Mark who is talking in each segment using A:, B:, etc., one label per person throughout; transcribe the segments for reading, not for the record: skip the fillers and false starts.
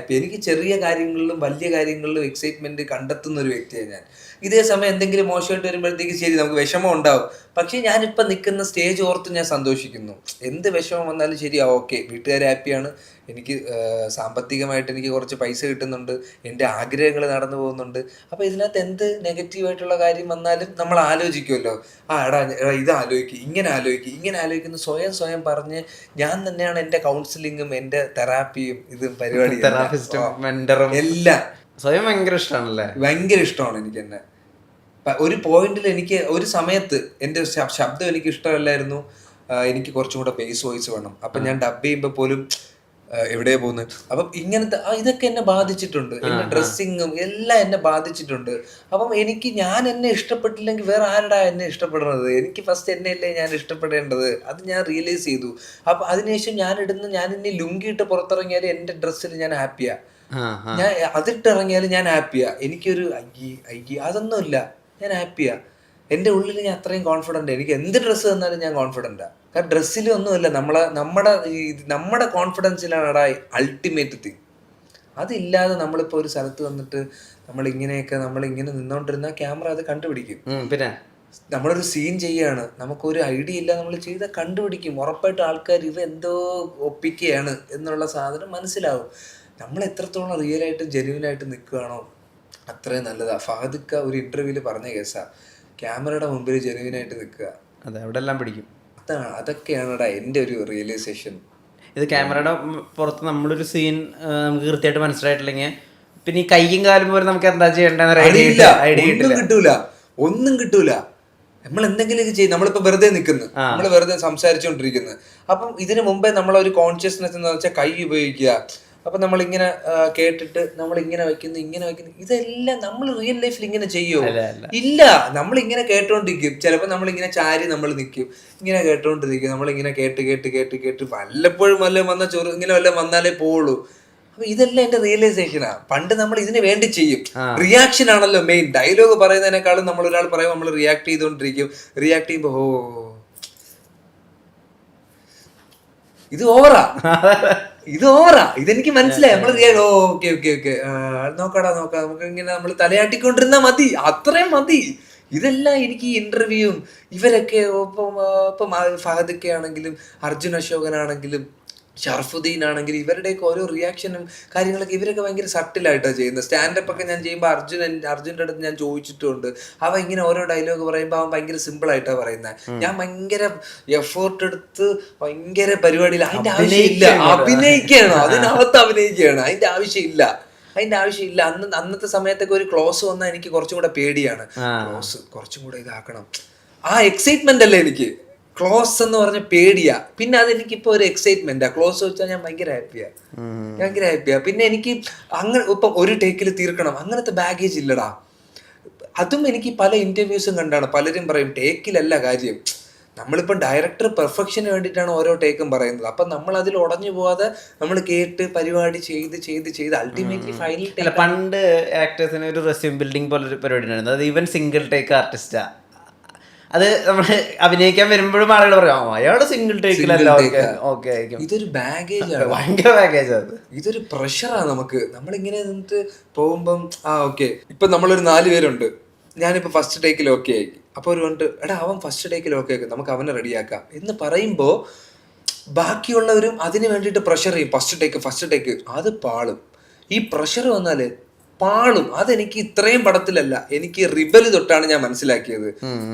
A: Happy. എനിക്ക് ചെറിയ കാര്യങ്ങളിലും വലിയ കാര്യങ്ങളിലും എക്സൈറ്റ്മെന്റ് കണ്ടെത്തുന്ന ഒരു വ്യക്തിയാണ് ഞാൻ. ഇതേ സമയം എന്തെങ്കിലും മോശമായിട്ട് വരുമ്പോഴത്തേക്ക് ശരി നമുക്ക് വിഷമം ഉണ്ടാവും. പക്ഷേ ഞാനിപ്പോൾ നിൽക്കുന്ന സ്റ്റേജ് ഓർത്ത് ഞാൻ സന്തോഷിക്കുന്നു. എന്ത് വിഷമം വന്നാലും ശരി, ഓക്കെ, വീട്ടുകാർ ഹാപ്പിയാണ്, എനിക്ക് സാമ്പത്തികമായിട്ട് എനിക്ക് കുറച്ച് പൈസ കിട്ടുന്നുണ്ട്, എൻ്റെ ആഗ്രഹങ്ങൾ നടന്നു പോകുന്നുണ്ട്. അപ്പോൾ ഇതിനകത്ത് എന്ത് നെഗറ്റീവായിട്ടുള്ള കാര്യം വന്നാലും നമ്മൾ ആലോചിക്കുമല്ലോ. എടാ ഇത് ആലോചിക്കുക, ഇങ്ങനെ ആലോചിക്കുന്നു സ്വയം പറഞ്ഞ് ഞാൻ തന്നെയാണ് എൻ്റെ കൗൺസിലിങ്ങും എൻ്റെ തെറാപ്പിയും ഇതും പരിപാടിയും എല്ലാം.
B: സ്വയം ഭയങ്കര ഇഷ്ടമാണല്ലേ?
A: ഭയങ്കര ഇഷ്ടമാണ് എനിക്ക് എന്നെ. ഒരു പോയിന്റിൽ എനിക്ക് ഒരു സമയത്ത് എൻ്റെ ശബ്ദം എനിക്ക് ഇഷ്ടമല്ലായിരുന്നു. എനിക്ക് കുറച്ചും കൂടെ ബേസ് വോയിസ് വേണം. അപ്പം ഞാൻ ഡബ് ചെയ്യുമ്പോൾ പോലും എവിടെയാ പോകുന്നത്. അപ്പം ഇങ്ങനത്തെ ഇതൊക്കെ എന്നെ ബാധിച്ചിട്ടുണ്ട്. എന്റെ ഡ്രസ്സിങ്ങും എല്ലാം എന്നെ ബാധിച്ചിട്ടുണ്ട്. അപ്പം ഞാൻ എന്നെ ഇഷ്ടപ്പെട്ടില്ലെങ്കിൽ വേറെ ആരടാ എന്നെ ഇഷ്ടപ്പെടുന്നത്? എനിക്ക് ഫസ്റ്റ് എന്നെയല്ലേ ഞാൻ ഇഷ്ടപ്പെടേണ്ടത്. അത് ഞാൻ റിയലൈസ് ചെയ്തു. അപ്പം അതിനുശേഷം ഞാൻ ഇനി ലുങ്കിയിട്ട് പുറത്തിറങ്ങിയാലും എൻ്റെ ഡ്രസ്സിൽ ഞാൻ ഹാപ്പിയാ. ഞാൻ അതിട്ടിറങ്ങിയാലും ഞാൻ ഹാപ്പിയാ. എനിക്കൊരു അതൊന്നുമില്ല, ഞാൻ ഹാപ്പിയാ. എൻ്റെ ഉള്ളിൽ ഞാൻ അത്രയും കോൺഫിഡൻ്റ്. എനിക്ക് എന്ത് ഡ്രസ്സ് തന്നാലും ഞാൻ കോൺഫിഡൻ്റാ. കാരണം ഡ്രസ്സിലൊന്നുമല്ല, നമ്മുടെ കോൺഫിഡൻസിലാണ് അൾട്ടിമേറ്റ് തിങ്. അതില്ലാതെ നമ്മളിപ്പോൾ ഒരു സ്ഥലത്ത് വന്നിട്ട് നമ്മളിങ്ങനെ നിന്നോണ്ടിരുന്ന ക്യാമറ അത് കണ്ടുപിടിക്കും.
B: പിന്നെ
A: നമ്മളൊരു സീൻ ചെയ്യാണ്, നമുക്കൊരു ഐഡിയ ഇല്ല, നമ്മൾ ചെയ്താൽ കണ്ടുപിടിക്കും. ഉറപ്പായിട്ട് ആൾക്കാർ ഇവ എന്തോ ഒപ്പിക്കുകയാണ് എന്നുള്ള സാധനം മനസ്സിലാവും. നമ്മൾ എത്രത്തോളം റിയലായിട്ട് ജെന്യുവനായിട്ട് നിൽക്കുകയാണോ അത്രയും നല്ലതാ. ഫഹദ്ക്ക ഒരു ഇന്റർവ്യൂവിൽ പറഞ്ഞ കേസാ, ക്യാമറയുടെ മുമ്പിൽ ജെന്യുവനായിട്ട് നിൽക്കുക.
B: അതെ, അവിടെ എല്ലാം പിടിക്കും.
A: അതൊക്കെയാണെടാ എൻ്റെ ഒരു റിയലൈസേഷൻ.
B: ഇത് ക്യാമറയുടെ പുറത്ത് നമ്മളൊരു സീൻ നമുക്ക് കൃത്യമായിട്ട് മനസ്സിലായിട്ടില്ലെങ്കിൽ പിന്നെ ഈ കൈയും കാലും പോലെ നമുക്ക് എന്താ ചെയ്യേണ്ടത്
A: ഒന്നും കിട്ടൂല. നമ്മൾ എന്തെങ്കിലും ചെയ്യും. നമ്മളിപ്പോ വെറുതെ നിൽക്കുന്നു, നമ്മൾ വെറുതെ സംസാരിച്ചുകൊണ്ടിരിക്കുന്നു. അപ്പം ഇതിനു മുമ്പേ നമ്മളൊരു കോൺഷ്യസ്നെസ് എന്ന് വെച്ചാൽ കൈ ഉപയോഗിക്കുക. അപ്പൊ നമ്മളിങ്ങനെ കേട്ടിട്ട് നമ്മളിങ്ങനെ വയ്ക്കുന്നു, ഇതെല്ലാം നമ്മൾ റിയൽ ലൈഫിൽ ഇങ്ങനെ ചെയ്യുമോ? ഇല്ല. നമ്മളിങ്ങനെ കേട്ടോണ്ടിരിക്കും. ചിലപ്പോൾ നമ്മളിങ്ങനെ ചാരി നമ്മൾ നിൽക്കും, ഇങ്ങനെ കേട്ടോണ്ടിരിക്കും. നമ്മളിങ്ങനെ കേട്ട് വല്ലപ്പോഴും വല്ലതും വന്ന ചോറ് ഇങ്ങനെ വല്ലതും വന്നാലേ പോവുള്ളൂ. അപ്പൊ ഇതെല്ലാം എന്റെ റിയലൈസേഷനാ. പണ്ട് നമ്മൾ ഇതിന് വേണ്ടി ചെയ്യും. റിയാക്ഷൻ ആണല്ലോ മെയിൻ. ഡയലോഗ് പറയുന്നതിനേക്കാളും നമ്മൾ ഒരാൾ പറയുമ്പോൾ നമ്മൾ റിയാക്ട് ചെയ്തുകൊണ്ടിരിക്കും. റിയാക്ട് ചെയ്യുമ്പോ ഇത് ഓവറാ, ഇതെനിക്ക് മനസ്സിലായി. നമ്മള് ഓക്കെ നോക്കാം നമുക്ക് ഇങ്ങനെ നമ്മൾ തലയാട്ടിക്കൊണ്ടിരുന്നാ മതി, അത്രയും മതി. ഇതെല്ലാം എനിക്ക് ഈ ഇന്റർവ്യൂവും ഇവരൊക്കെ ഇപ്പം ഫഹദ്ക്ക ആണെങ്കിലും അർജുൻ അശോകനാണെങ്കിലും ഷർഫുദ്ദീൻ ആണെങ്കിലും ഇവരുടെയൊക്കെ ഓരോ റിയാക്ഷനും കാര്യങ്ങളൊക്കെ ഇവരൊക്കെ ഭയങ്കര സട്ടിലായിട്ടാണ് ചെയ്യുന്നത്. സ്റ്റാൻഡപ്പ് ഒക്കെ ഞാൻ ചെയ്യുമ്പോൾ അർജുൻ്റെ അടുത്ത് ഞാൻ ചോദിച്ചിട്ടുണ്ട്. അവൻ ഇങ്ങനെ ഓരോ ഡയലോഗ് പറയുമ്പോൾ അവൻ ഭയങ്കര സിമ്പിൾ ആയിട്ടാണ് പറയുന്നത്. ഞാൻ ഭയങ്കര എഫേർട്ട് എടുത്ത് ഭയങ്കര പരിപാടിയിൽ അതിന്റെ ആവശ്യമില്ല. അഭിനയിക്കുകയാണോ? അതിനകത്ത് അഭിനയിക്കുകയാണ്. അതിന്റെ ആവശ്യമില്ല. അന്നത്തെ സമയത്തൊക്കെ ഒരു ക്ലോസ് വന്നാൽ എനിക്ക് കുറച്ചും കൂടെ പേടിയാണ്. ക്ലോസ് കുറച്ചും കൂടെ ഇതാക്കണം. ആ എക്സൈറ്റ്മെന്റ് അല്ലേ എനിക്ക്. ക്ലോസ് എന്ന് പറഞ്ഞ പേടിയാ, പിന്നെ അതെനിക്കിപ്പോ ഒരു എക്സൈറ്റ്മെന്റാ. ക്ലോസ് വെച്ചാൽ ഞാൻ ഭയങ്കര ഹാപ്പിയാ. പിന്നെ എനിക്ക് അങ്ങനെ ഇപ്പം ഒരു ടേക്കിൽ തീർക്കണം അങ്ങനത്തെ ബാഗേജ് ഇല്ലടാ. അതും എനിക്ക് പല ഇന്റർവ്യൂസും കണ്ടാണ് പലരും പറയും ടേക്കിലല്ല കാര്യം. നമ്മളിപ്പം ഡയറക്ടർ പെർഫെക്ഷന് വേണ്ടിയിട്ടാണ് ഓരോ ടേക്കും പറയുന്നത്. അപ്പം നമ്മൾ അതിൽ ഉടഞ്ഞു പോവാതെ നമ്മൾ കേട്ട് പരിപാടി ചെയ്ത് അൾട്ടിമേറ്റ്ലി ഫൈനൽ ടേക്ക്.
B: പണ്ട് ആക്ടേഴ്സിന് ഒരു റെസ്യൂം ബിൽഡിംഗ് പോലൊരു പരിപാടി ഉണ്ടായിരുന്നു. അത് ഈവൻ സിംഗിൾ ടേക്ക് ആർട്ടിസ്റ്റാ. അത് നമ്മൾ അഭിനയിക്കാൻ വരുമ്പോഴും ആളുകൾ പറയാം അയാള് സിംഗിൾ ടേക്കിലല്ല.
A: ഇതൊരു ബാഗേജാണ്,
B: ഭയങ്കര ബാഗേജാണ്.
A: ഇതൊരു പ്രഷറാണ് നമുക്ക്. നമ്മളിങ്ങനെ നിന്നിട്ട് പോകുമ്പം ഓക്കെ ഇപ്പൊ നമ്മളൊരു 4 പേരുണ്ട്. ഞാനിപ്പോ ഫസ്റ്റ് ടേക്കിൽ ഓക്കെ ആയി. അപ്പൊ ഒരു കൊണ്ട് അവൻ ഫസ്റ്റ് ടേക്കിൽ ഓക്കെ ആക്കും, നമുക്ക് അവനെ റെഡിയാക്കാം എന്ന് പറയുമ്പോ ബാക്കിയുള്ളവരും അതിന് വേണ്ടിയിട്ട് പ്രഷർ ചെയ്യും. ഫസ്റ്റ് ടേക്ക് അത് പാളും. ഈ പ്രഷർ വന്നാല് പാളും. അതെനിക്ക് ഇത്രയും പടത്തിലല്ല, എനിക്ക് റിബല് തൊട്ടാണ് ഞാൻ മനസ്സിലാക്കിയത്.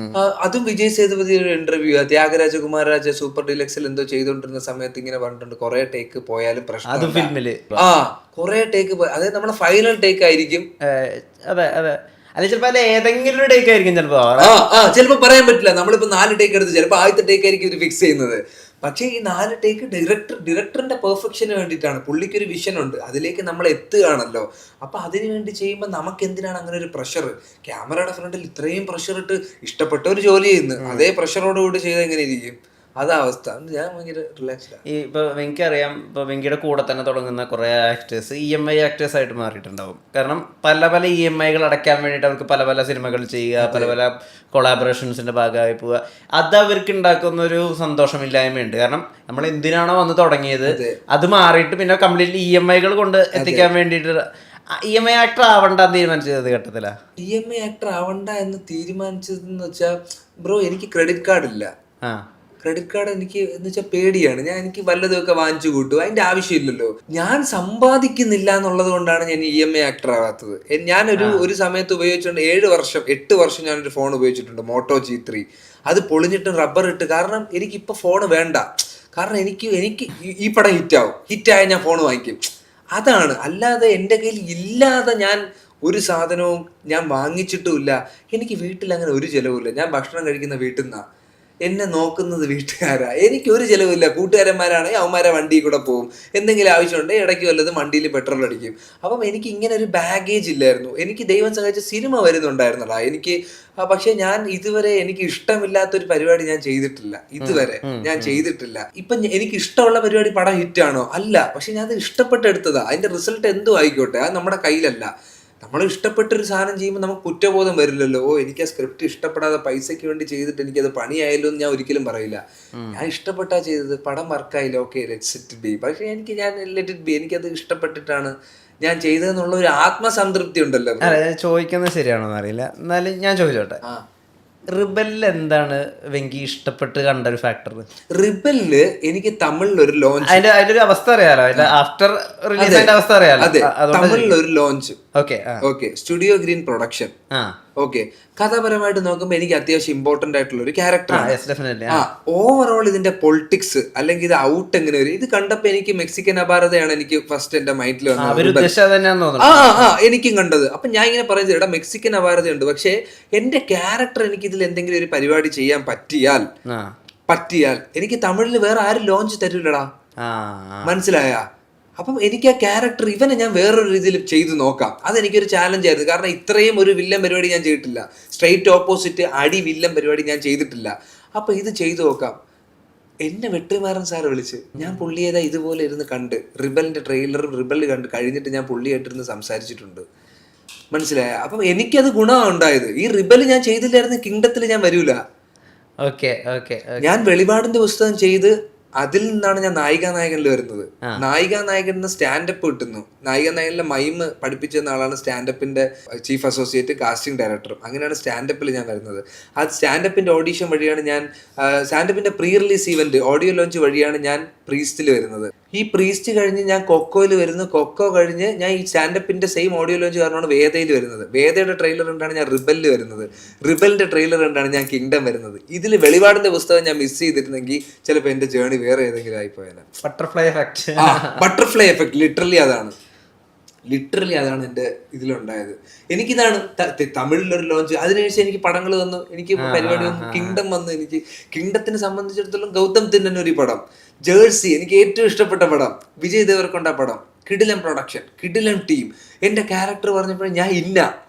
A: അതും വിജയ് സേതുപതിയുടെ ഇന്റർവ്യൂ, ത്യാഗരാജ കുമാരരാജ സൂപ്പർ ഡീലക്സിൽ എന്തോ ചെയ്തോണ്ടിരുന്ന സമയത്ത് ഇങ്ങനെ പറഞ്ഞിട്ടുണ്ട് കുറെ ടേക്ക് പോയാലും പ്രശ്നം. കുറെ ടേക്ക് അതായത് നമ്മളെ ഫൈനൽ ടേക്ക് ആയിരിക്കും.
B: അതെ അല്ലെ ചിലപ്പോ അല്ലെ ഏതെങ്കിലും ഒരു ടേക്ക് ആയിരിക്കും
A: ചിലപ്പോ പറയാൻ പറ്റില്ല. നമ്മളിപ്പോ 4 ടേക്ക് എടുത്ത് ചിലപ്പോ ആദ്യത്തെ ടേക്ക് ആയിരിക്കും ഇത് ഫിക്സ് ചെയ്യുന്നത്. പക്ഷേ ഈ 4 ടേക്ക് ഡയറക്ടറിന്റെ പെർഫെക്ഷന് വേണ്ടിയിട്ടാണ്. പുള്ളിക്കൊരു വിഷൻ ഉണ്ട്, അതിലേക്ക് നമ്മൾ എത്തുകയാണല്ലോ. അപ്പൊ അതിനു വേണ്ടി ചെയ്യുമ്പോൾ നമുക്ക് എന്തിനാണ് അങ്ങനെ ഒരു പ്രഷർ? ക്യാമറയുടെ ഫ്രണ്ടിൽ ഇത്രയും പ്രഷർ ഇട്ട് ഇഷ്ടപ്പെട്ട ഒരു ജോലി ചെയ്യുന്നു, അതേ പ്രഷറോടുകൂടി ചെയ്താൽ എങ്ങനെ ഇരിക്കും? അതാ അവസ്ഥ. ഞാൻ ഭയങ്കര റിലാക്സ്ഡ്.
B: ഈ ഇപ്പോൾ എനിക്കറിയാം, ഇപ്പോൾ വെങ്കിയുടെ കൂടെ തന്നെ തുടങ്ങുന്ന കുറേ ആക്ടേഴ്സ് EMI ആക്ടേഴ്സ് ആയിട്ട് മാറിയിട്ടുണ്ടാവും. കാരണം പല പല EMIകൾ അടയ്ക്കാൻ വേണ്ടിയിട്ട് അവർക്ക് പല പല സിനിമകൾ ചെയ്യുക, പല പല കൊളാബറേഷൻസിൻ്റെ ഭാഗമായി പോവുക. അത് അവർക്ക് ഉണ്ടാക്കുന്ന ഒരു സന്തോഷമില്ലായ്മയുണ്ട്. കാരണം നമ്മൾ എന്തിനാണോ വന്ന് തുടങ്ങിയത് അത് മാറിയിട്ട് പിന്നെ കംപ്ലീറ്റ്ലി EMIകൾ കൊണ്ട് എത്തിക്കാൻ വേണ്ടിയിട്ട് EMI ആക്ടർ ആവണ്ടെന്ന് തീരുമാനിച്ചത് ഘട്ടത്തിലാ.
A: EMI ആക്ടർ ആവണ്ട എന്ന് തീരുമാനിച്ചതെന്ന് വെച്ചാൽ ബ്രോ, എനിക്ക് ക്രെഡിറ്റ് കാർഡ് ഇല്ല. ക്രെഡിറ്റ് കാർഡ് എനിക്ക് എന്ന് വെച്ചാൽ പേടിയാണ്. എനിക്ക് വല്ലതുമൊക്കെ വാങ്ങിച്ചു കൂട്ടും, അതിന്റെ ആവശ്യമില്ലല്ലോ. ഞാൻ സമ്പാദിക്കുന്നില്ല എന്നുള്ളത് കൊണ്ടാണ് ഞാൻ EMI ആക്ടർ ആവാത്തത്. ഞാനൊരു സമയത്ത് ഉപയോഗിച്ചുകൊണ്ട് 8 വർഷം ഞാനൊരു ഫോൺ ഉപയോഗിച്ചിട്ടുണ്ട്, മോട്ടോ G3. അത് പൊളിഞ്ഞിട്ട് റബ്ബർ ഇട്ട്. കാരണം എനിക്കിപ്പോൾ ഫോൺ വേണ്ട. കാരണം എനിക്ക് ഈ പടം ഹിറ്റായ ഞാൻ ഫോൺ വാങ്ങിക്കും. അതാണ്. അല്ലാതെ എൻ്റെ കയ്യിൽ ഇല്ലാതെ ഞാൻ ഒരു സാധനവും ഞാൻ വാങ്ങിച്ചിട്ടുമില്ല. എനിക്ക് വീട്ടിൽ അങ്ങനെ ഒരു ചിലവുമില്ല. ഞാൻ ഭക്ഷണം കഴിക്കുന്ന വീട്ടിൽ നിന്നാണ്, എന്നെ നോക്കുന്നത് വീട്ടുകാരാ. എനിക്ക് ഒരു ചിലവില്ല. കൂട്ടുകാരന്മാരാണെങ്കിൽ അവന്മാരെ വണ്ടിയിൽ കൂടെ പോകും, എന്തെങ്കിലും ആവശ്യമുണ്ടെങ്കിൽ ഇടയ്ക്ക് വല്ലതും വണ്ടിയിൽ പെട്രോൾ അടിക്കും. അപ്പം എനിക്ക് ഇങ്ങനെ ഒരു ബാഗേജ് ഇല്ലായിരുന്നു. എനിക്ക് ദൈവം സഹായിച്ച സിനിമ വരുന്നുണ്ടായിരുന്നടാ എനിക്ക്. പക്ഷെ ഞാൻ ഇതുവരെ എനിക്ക് ഇഷ്ടമില്ലാത്തൊരു പരിപാടി ഞാൻ ചെയ്തിട്ടില്ല. ഇതുവരെ ഞാൻ ചെയ്തിട്ടില്ല. ഇപ്പം എനിക്ക് ഇഷ്ടമുള്ള പരിപാടി പടം ഹിറ്റാണോ? അല്ല. പക്ഷെ ഞാൻ അത് ഇഷ്ടപ്പെട്ടെടുത്തതാ. അതിന്റെ റിസൾട്ട് എന്തോ ആയിക്കോട്ടെ, അത് നമ്മുടെ കയ്യിലല്ല. നമ്മൾ ഇഷ്ടപ്പെട്ടൊരു സാധനം ചെയ്യുമ്പോൾ നമുക്ക് കുറ്റബോധം വരില്ലല്ലോ. എനിക്ക് ആ സ്ക്രിപ്റ്റ് ഇഷ്ടപ്പെടാതെ പൈസയ്ക്ക് വേണ്ടി ചെയ്തിട്ട് എനിക്കത് പണിയായല്ലോ എന്ന് ഞാൻ ഒരിക്കലും പറയില്ല. ഞാൻ ഇഷ്ടപ്പെട്ടാ ചെയ്തത്, പടം വർക്കായില്ല, ഓക്കെ ലെറ്റ്സ് ഇറ്റ് ബി. പക്ഷെ ഞാൻ ലെറ്റ് ഇറ്റ് ബി. എനിക്കത് ഇഷ്ടപ്പെട്ടിട്ടാണ് ഞാൻ ചെയ്തതെന്നുള്ള ഒരു ആത്മസംതൃപ്തി ഉണ്ടല്ലോ.
B: ചോദിക്കുന്നത് ശരിയാണോന്ന് അറിയില്ല, എന്നാലും ഞാൻ ചോദിച്ചോട്ടെ, റിബലിൽ എന്താണ് വെങ്കി ഇഷ്ടപ്പെട്ട് കണ്ട ഒരു ഫാക്ടർ?
A: റിബലില് എനിക്ക് തമിഴിലൊരു ലോഞ്ച്,
B: അതിന്റെ ഒരു അവസ്ഥ അറിയാലോ, അതിന്റെ ആഫ്റ്റർ റിലീസ് അതിന്റെ അവസ്ഥ അറിയാലോ.
A: അതെ, തമിഴിലൊരു launch.
B: Okay,
A: studio green production. Okay, കഥാപരമായിട്ട് നോക്കുമ്പോൾ എനിക്ക് അത്യാവശ്യം ഇമ്പോർട്ടന്റ് ആയിട്ടുള്ള ഒരു ക്യാരക്ടറാണ്. ഓവറോൾ ഇതിന്റെ പൊളിറ്റിക്സ് അല്ലെങ്കിൽ ഇത് ഔട്ട് എങ്ങനെ വരും, ഇത് കണ്ടപ്പോ എനിക്ക് മെക്സിക്കൻ അപാരതയാണ് എനിക്ക് ഫസ്റ്റ് എന്റെ മൈൻഡിൽ വന്നത്. എനിക്കും കണ്ടത്. അപ്പൊ ഞാൻ ഇങ്ങനെ പറയുന്നത്, എടാ മെക്സിക്കൻ അപാരതയുണ്ട്, പക്ഷെ എന്റെ ക്യാരക്ടർ എനിക്ക് ഇതിൽ എന്തെങ്കിലും ഒരു പരിപാടി ചെയ്യാൻ പറ്റിയാൽ എനിക്ക് തമിഴിൽ വേറെ ആരും ലോഞ്ച് തരൂലടാ. മനസ്സിലായ? അപ്പം എനിക്ക് ആ ക്യാരക്ടർ ഇവനെ ഞാൻ വേറൊരു രീതിയിൽ ചെയ്തു നോക്കാം. അതെനിക്കൊരു ചാലഞ്ച് ആയിരുന്നു. കാരണം ഇത്രയും ഒരു വില്ലൻ പരിപാടി ഞാൻ ചെയ്തിട്ടില്ല. സ്ട്രെയിറ്റ് ഓപ്പോസിറ്റ് അടി വില്ലൻ പരിപാടി ഞാൻ ചെയ്തിട്ടില്ല. അപ്പം ഇത് ചെയ്തു നോക്കാം. എന്നെ വെട്രിമാരൻ സാറ് വിളിച്ച്, ഞാൻ പുള്ളിയേതാ ഇതുപോലെ ഇരുന്ന് കണ്ട്, റിബലിന്റെ ട്രെയിലറും റിബൽ കണ്ട് കഴിഞ്ഞിട്ട് ഞാൻ പുള്ളിയായിട്ടിരുന്ന് സംസാരിച്ചിട്ടുണ്ട്. മനസ്സിലായ? അപ്പം എനിക്കത് ഗുണമാണ് ഉണ്ടായത്. ഈ റിബൽ ഞാൻ ചെയ്തില്ലായിരുന്നു കിങ്ഡത്തിൽ ഞാൻ വരൂല. ഞാൻ വെളിപാടിന്റെ പുസ്തകം ചെയ്ത് അതിൽ നിന്നാണ് ഞാൻ നായികാനായകനിൽ വരുന്നത്. നായികാനായകൻ സ്റ്റാൻഡപ്പ് കിട്ടുന്നു. നായികാനായകനിലെ മൈമ് പഠിപ്പിച്ചെന്ന ആളാണ് സ്റ്റാൻഡപ്പിന്റെ ചീഫ് അസോസിയേറ്റ് കാസ്റ്റിംഗ് ഡയറക്ടറും. അങ്ങനെയാണ് സ്റ്റാൻഡപ്പിൽ ഞാൻ വരുന്നത്. ആ സ്റ്റാൻഡപ്പിന്റെ ഓഡീഷൻ വഴിയാണ് ഞാൻ സ്റ്റാൻഡപ്പിന്റെ pre release event audio launch വഴിയാണ് ഞാൻ പ്രീസ്റ്റിൽ വരുന്നത്. ഈ പ്രീസ്റ്റ് കഴിഞ്ഞ് ഞാൻ കൊക്കോയിൽ വരുന്നു. കൊക്കോ കഴിഞ്ഞ് ഞാൻ ഈ സ്റ്റാൻഡപ്പിന്റെ സെയിം ഓഡിയോ ലോഞ്ച് കാരണമാണ് വേദയിൽ വരുന്നത്. വേദയുടെ ട്രെയിലർ കണ്ടാണ് ഞാൻ റിബലിൽ വരുന്നത്. റിബലിന്റെ ട്രെയിലർ കണ്ടാണ് ഞാൻ കിങ്ഡം വരുന്നത്. ഇതിൽ വെളിപാടിന്റെ പുസ്തകം ഞാൻ മിസ് ചെയ്തിരുന്നെങ്കിൽ ചിലപ്പോൾ എന്റെ ജേണി വേറെ ഏതെങ്കിലും ആയിപ്പോയാൽ. ബട്ടർഫ്ലൈ എഫക്ട് ലിറ്ററലി അതാണ് എൻ്റെ ഇതിലുണ്ടായത്. എനിക്കിതാണ് തമിഴിലൊരു ലോഞ്ച്, അതിനുശേഷം എനിക്ക് പടങ്ങൾ വന്നു, എനിക്ക് പരിപാടി വന്നു, കിങ്ഡം വന്നു. എനിക്ക് കിങ്ഡത്തിനെ സംബന്ധിച്ചിടത്തോളം ഗൗതം തിന്നൻ ഒരു പടം, ജേഴ്സി എനിക്ക് ഏറ്റവും ഇഷ്ടപ്പെട്ട പടം, വിജയ് ദേവർകൊണ്ട പടം, കിടിലം പ്രൊഡക്ഷൻ, കിടിലം ടീം. എൻ്റെ ക്യാരക്ടർ പറഞ്ഞപ്പോൾ ഞാൻ ഇല്ല,